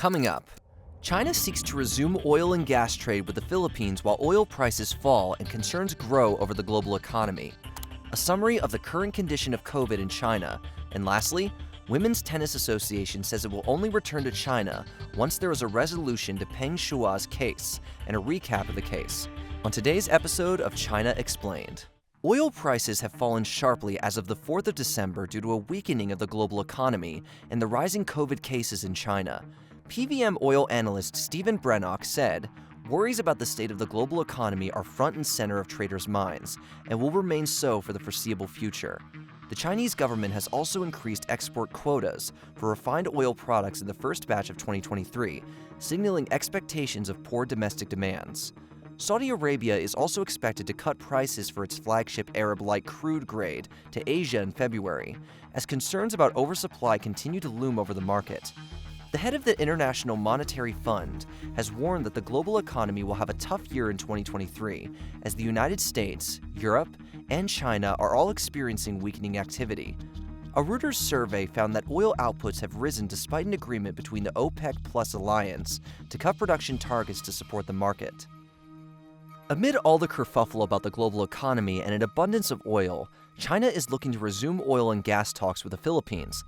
Coming up, China seeks to resume oil and gas trade with the Philippines while oil prices fall and concerns grow over the global economy. A summary of the current condition of COVID in China. And lastly, Women's Tennis Association says it will only return to China once there is a resolution to Peng Shuai's case, and a recap of the case. On today's episode of China Explained. Oil prices have fallen sharply as of the 4th of December due to a weakening of the global economy and the rising COVID cases in China. PVM oil analyst Stephen Brennock said, "Worries about the state of the global economy are front and center of traders' minds and will remain so for the foreseeable future." The Chinese government has also increased export quotas for refined oil products in the first batch of 2023, signaling expectations of poor domestic demands. Saudi Arabia is also expected to cut prices for its flagship Arab Light crude grade to Asia in February, as concerns about oversupply continue to loom over the market. The head of the International Monetary Fund has warned that the global economy will have a tough year in 2023, as the United States, Europe, and China are all experiencing weakening activity. A Reuters survey found that oil outputs have risen despite an agreement between the OPEC Plus alliance to cut production targets to support the market. Amid all the kerfuffle about the global economy and an abundance of oil, China is looking to resume oil and gas talks with the Philippines.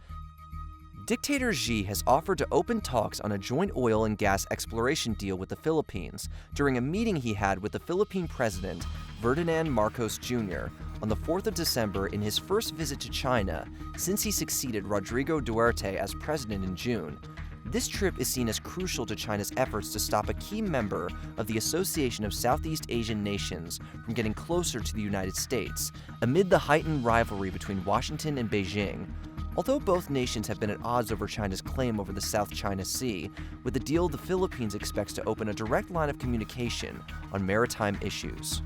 Dictator Xi has offered to open talks on a joint oil and gas exploration deal with the Philippines during a meeting he had with the Philippine President, Ferdinand Marcos Jr., on the 4th of December in his first visit to China since he succeeded Rodrigo Duterte as president in June. This trip is seen as crucial to China's efforts to stop a key member of the Association of Southeast Asian Nations from getting closer to the United States, amid the heightened rivalry between Washington and Beijing. Although both nations have been at odds over China's claim over the South China Sea, with the deal the Philippines expects to open a direct line of communication on maritime issues.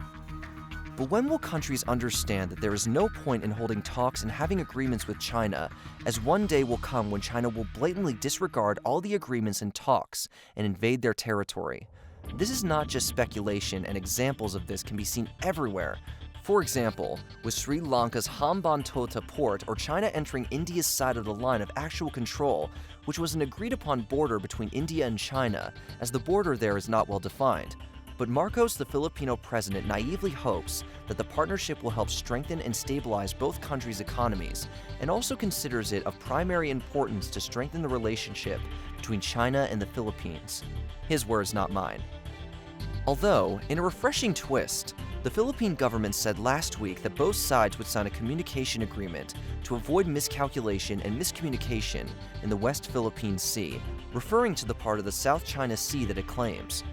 But when will countries understand that there is no point in holding talks and having agreements with China, as one day will come when China will blatantly disregard all the agreements and talks and invade their territory? This is not just speculation, and examples of this can be seen everywhere. For example, with Sri Lanka's Hambantota port, or China entering India's side of the line of actual control, which was an agreed-upon border between India and China, as the border there is not well defined. But Marcos, the Filipino president, naively hopes that the partnership will help strengthen and stabilize both countries' economies, and also considers it of primary importance to strengthen the relationship between China and the Philippines. His words, not mine. Although, in a refreshing twist, the Philippine government said last week that both sides would sign a communication agreement to avoid miscalculation and miscommunication in the West Philippine Sea, referring to the part of the South China Sea that it claims.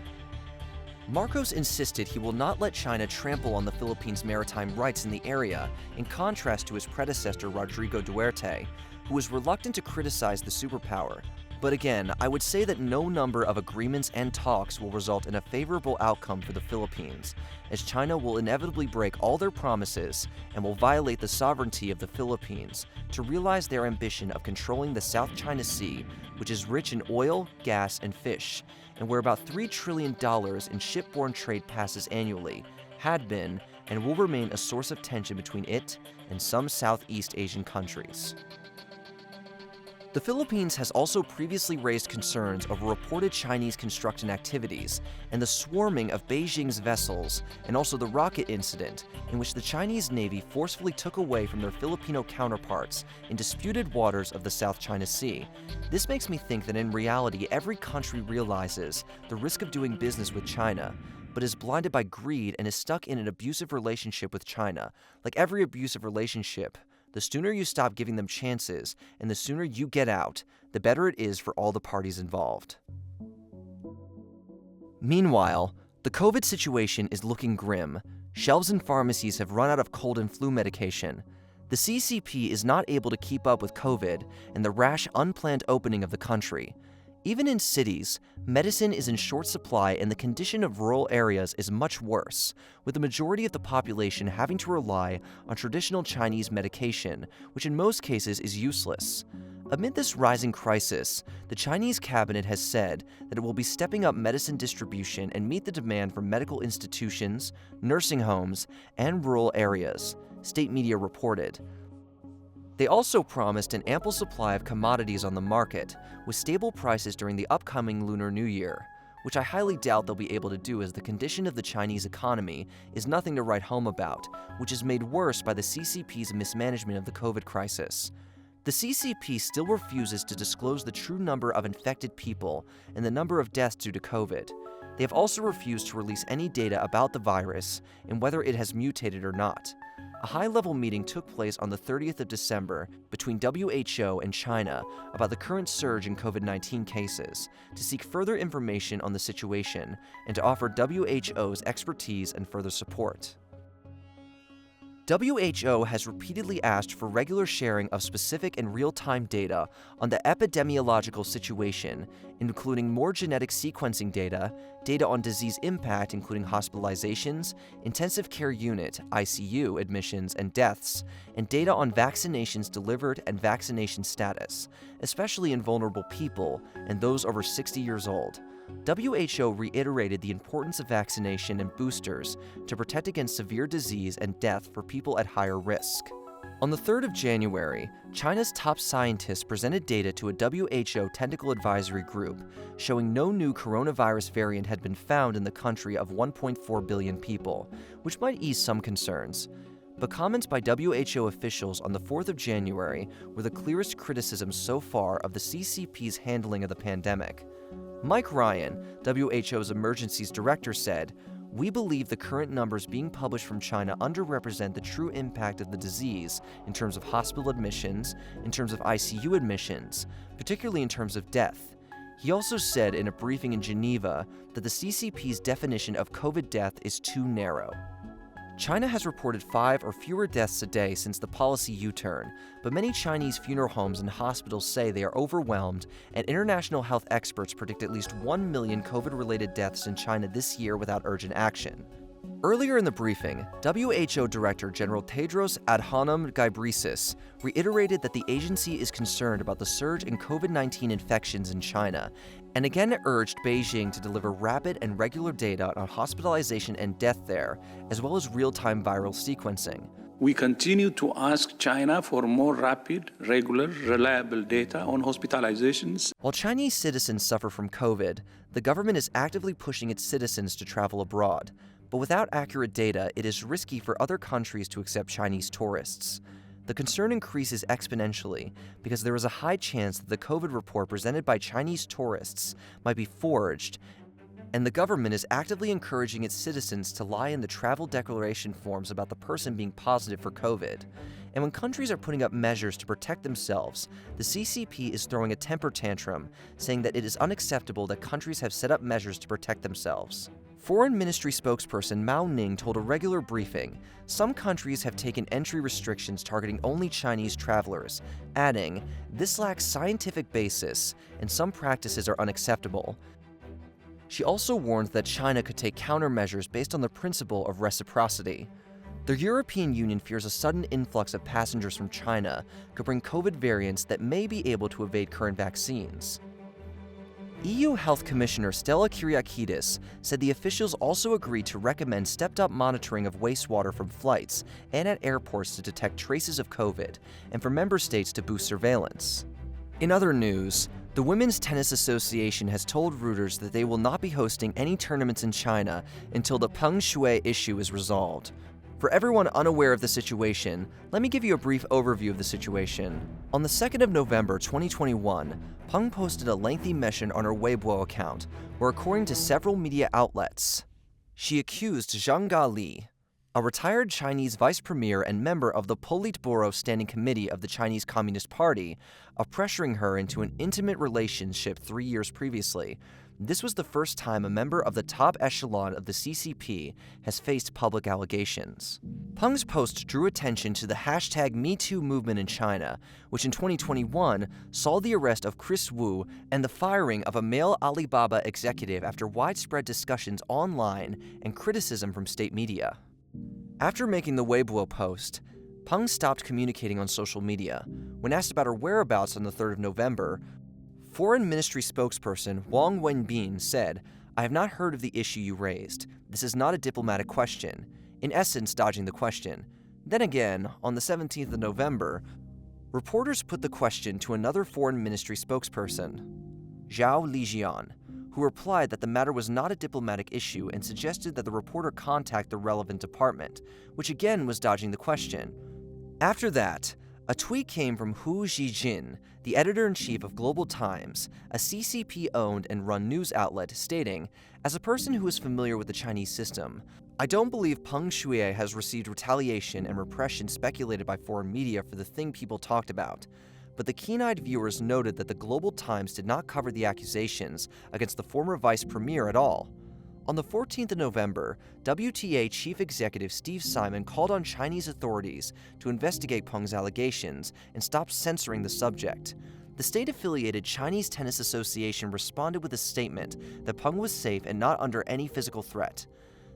Marcos insisted he will not let China trample on the Philippines' maritime rights in the area, in contrast to his predecessor Rodrigo Duterte, who was reluctant to criticize the superpower. But again, I would say that no number of agreements and talks will result in a favorable outcome for the Philippines, as China will inevitably break all their promises and will violate the sovereignty of the Philippines to realize their ambition of controlling the South China Sea, which is rich in oil, gas, and fish, and where about $3 trillion in shipborne trade passes annually, had been, and will remain a source of tension between it and some Southeast Asian countries. The Philippines has also previously raised concerns over reported Chinese construction activities and the swarming of Beijing's vessels, and also the rocket incident in which the Chinese Navy forcefully took away from their Filipino counterparts in disputed waters of the South China Sea. This makes me think that in reality every country realizes the risk of doing business with China, but is blinded by greed and is stuck in an abusive relationship with China. Like every abusive relationship, the sooner you stop giving them chances and the sooner you get out, the better it is for all the parties involved. Meanwhile, the COVID situation is looking grim. Shelves in pharmacies have run out of cold and flu medication. The CCP is not able to keep up with COVID and the rash, unplanned opening of the country. Even in cities, medicine is in short supply and the condition of rural areas is much worse, with the majority of the population having to rely on traditional Chinese medication, which in most cases is useless. Amid this rising crisis, the Chinese cabinet has said that it will be stepping up medicine distribution and meet the demand from medical institutions, nursing homes, and rural areas, state media reported. They also promised an ample supply of commodities on the market, with stable prices during the upcoming Lunar New Year, which I highly doubt they'll be able to do, as the condition of the Chinese economy is nothing to write home about, which is made worse by the CCP's mismanagement of the COVID crisis. The CCP still refuses to disclose the true number of infected people and the number of deaths due to COVID. They have also refused to release any data about the virus and whether it has mutated or not. A high-level meeting took place on the 30th of December between WHO and China about the current surge in COVID-19 cases to seek further information on the situation and to offer WHO's expertise and further support. WHO has repeatedly asked for regular sharing of specific and real-time data on the epidemiological situation, including more genetic sequencing data, data on disease impact including hospitalizations, intensive care unit (ICU) admissions and deaths, and data on vaccinations delivered and vaccination status, especially in vulnerable people and those over 60 years old. WHO reiterated the importance of vaccination and boosters to protect against severe disease and death for people at higher risk. On the 3rd of January, China's top scientists presented data to a WHO technical advisory group showing no new coronavirus variant had been found in the country of 1.4 billion people, which might ease some concerns. But comments by WHO officials on the 4th of January were the clearest criticisms so far of the CCP's handling of the pandemic. Mike Ryan, WHO's emergencies director, said, "We believe the current numbers being published from China underrepresent the true impact of the disease in terms of hospital admissions, in terms of ICU admissions, particularly in terms of death." He also said in a briefing in Geneva that the CCP's definition of COVID death is too narrow. China has reported 5 or fewer deaths a day since the policy U-turn, but many Chinese funeral homes and hospitals say they are overwhelmed, and international health experts predict at least 1 million COVID-related deaths in China this year without urgent action. Earlier in the briefing, WHO Director General Tedros Adhanom Ghebreyesus reiterated that the agency is concerned about the surge in COVID-19 infections in China, and again urged Beijing to deliver rapid and regular data on hospitalization and death there, as well as real-time viral sequencing. We continue to ask China for more rapid, regular, reliable data on hospitalizations. While Chinese citizens suffer from COVID, the government is actively pushing its citizens to travel abroad. But without accurate data, it is risky for other countries to accept Chinese tourists. The concern increases exponentially because there is a high chance that the COVID report presented by Chinese tourists might be forged, and the government is actively encouraging its citizens to lie in the travel declaration forms about the person being positive for COVID. And when countries are putting up measures to protect themselves, the CCP is throwing a temper tantrum, saying that it is unacceptable that countries have set up measures to protect themselves. Foreign Ministry spokesperson Mao Ning told a regular briefing, some countries have taken entry restrictions targeting only Chinese travelers, adding, "This lacks scientific basis, and some practices are unacceptable." She also warned that China could take countermeasures based on the principle of reciprocity. The European Union fears a sudden influx of passengers from China could bring COVID variants that may be able to evade current vaccines. EU Health Commissioner Stella Kyriakidis said the officials also agreed to recommend stepped-up monitoring of wastewater from flights and at airports to detect traces of COVID, and for member states to boost surveillance. In other news, the Women's Tennis Association has told Reuters that they will not be hosting any tournaments in China until the Peng Shuai issue is resolved. For everyone unaware of the situation, let me give you a brief overview of the situation. On the 2nd of November 2021, Peng posted a lengthy mention on her Weibo account, where according to several media outlets, she accused Zhang Gali, a retired Chinese vice premier and member of the Politburo Standing Committee of the Chinese Communist Party, of pressuring her into an intimate relationship 3 years previously. This was the first time a member of the top echelon of the CCP has faced public allegations. Peng's post drew attention to the hashtag #MeToo movement in China, which in 2021 saw the arrest of Chris Wu and the firing of a male Alibaba executive after widespread discussions online and criticism from state media. After making the Weibo post, Peng stopped communicating on social media. When asked about her whereabouts on the 3rd of November, Foreign Ministry spokesperson Wang Wenbin said, "I have not heard of the issue you raised. This is not a diplomatic question," in essence dodging the question. Then again, on the 17th of November, Reporters put the question to another foreign ministry spokesperson, Zhao Lijian, who replied that the matter was not a diplomatic issue and suggested that the reporter contact the relevant department, which again was dodging the question. After that, a tweet came from Hu Zhijin, the editor-in-chief of Global Times, a CCP-owned and run news outlet, stating, "As a person who is familiar with the Chinese system, I don't believe Peng Shuai has received retaliation and repression speculated by foreign media for the thing people talked about. But the keen-eyed viewers noted that the Global Times did not cover the accusations against the former vice premier at all." On the 14th of November, WTA Chief Executive Steve Simon called on Chinese authorities to investigate Peng's allegations and stop censoring the subject. The state-affiliated Chinese Tennis Association responded with a statement that Peng was safe and not under any physical threat.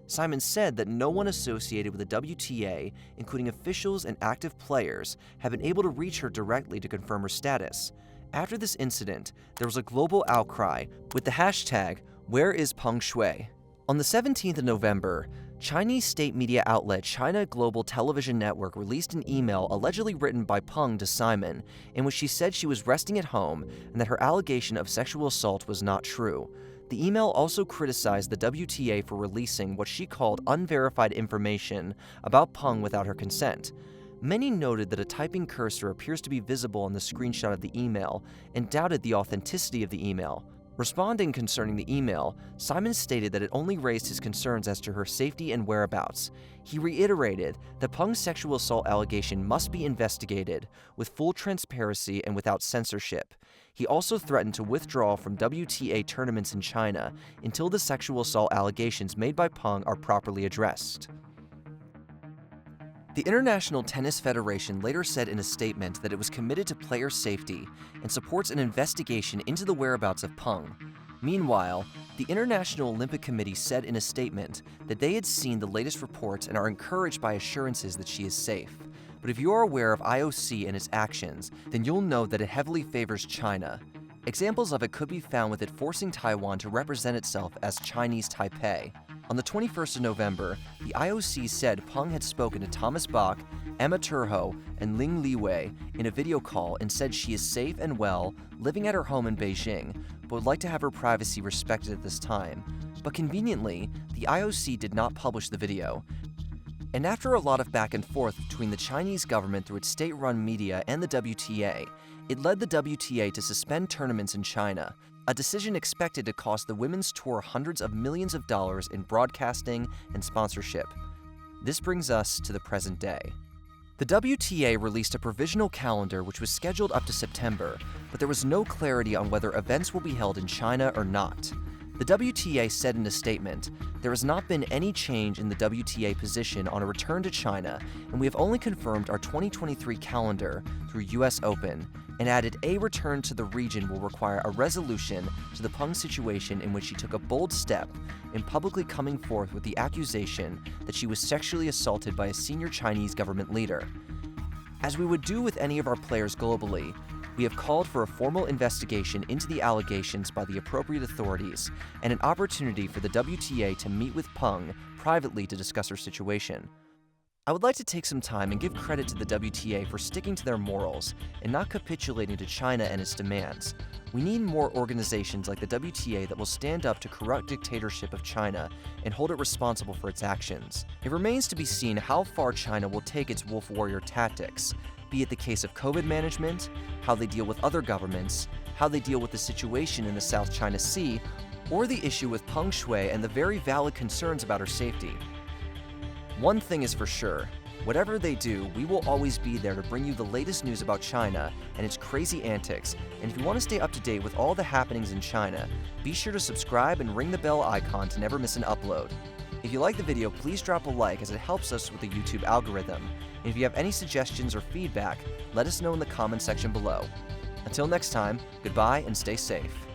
Simon said that no one associated with the WTA, including officials and active players, have been able to reach her directly to confirm her status. After this incident, there was a global outcry with the hashtag #WhereIsPeng On the 17th of November, Chinese state media outlet China Global Television Network released an email allegedly written by Peng to Simon, in which she said she was resting at home and that her allegation of sexual assault was not true. The email also criticized the WTA for releasing what she called unverified information about Peng without her consent. Many noted that a typing cursor appears to be visible on the screenshot of the email and doubted the authenticity of the email. Responding concerning the email, Simon stated that it only raised his concerns as to her safety and whereabouts. He reiterated that Peng's sexual assault allegation must be investigated with full transparency and without censorship. He also threatened to withdraw from WTA tournaments in China until the sexual assault allegations made by Peng are properly addressed. The International Tennis Federation later said in a statement that it was committed to player safety and supports an investigation into the whereabouts of Peng. Meanwhile, the International Olympic Committee said in a statement that they had seen the latest reports and are encouraged by assurances that she is safe. But if you are aware of IOC and its actions, then you'll know that it heavily favors China. Examples of it could be found with it forcing Taiwan to represent itself as Chinese Taipei. On the 21st of November, the IOC said Peng had spoken to Thomas Bach, Emma Turho, and Ling Liwei in a video call and said she is safe and well, living at her home in Beijing, but would like to have her privacy respected at this time. But conveniently, the IOC did not publish the video. And after a lot of back and forth between the Chinese government through its state-run media and the WTA, it led the WTA to suspend tournaments in China, a decision expected to cost the women's tour hundreds of millions of dollars in broadcasting and sponsorship. This brings us to the present day. The WTA released a provisional calendar which was scheduled up to September, but there was no clarity on whether events will be held in China or not. The WTA said in a statement, "There has not been any change in the WTA position on a return to China, and we have only confirmed our 2023 calendar through US Open," and added a return to the region will require a resolution to the Peng situation in which she took a bold step in publicly coming forth with the accusation that she was sexually assaulted by a senior Chinese government leader. As we would do with any of our players globally, we have called for a formal investigation into the allegations by the appropriate authorities and an opportunity for the WTA to meet with Peng privately to discuss her situation. I would like to take some time and give credit to the WTA for sticking to their morals and not capitulating to China and its demands. We need more organizations like the WTA that will stand up to corrupt dictatorship of China and hold it responsible for its actions. It remains to be seen how far China will take its wolf warrior tactics, be it the case of COVID management, how they deal with other governments, how they deal with the situation in the South China Sea, or the issue with Peng Shuai and the very valid concerns about her safety. One thing is for sure, whatever they do, we will always be there to bring you the latest news about China and its crazy antics, and if you want to stay up to date with all the happenings in China, be sure to subscribe and ring the bell icon to never miss an upload. If you like the video, please drop a like as it helps us with the YouTube algorithm, and if you have any suggestions or feedback, let us know in the comment section below. Until next time, goodbye and stay safe.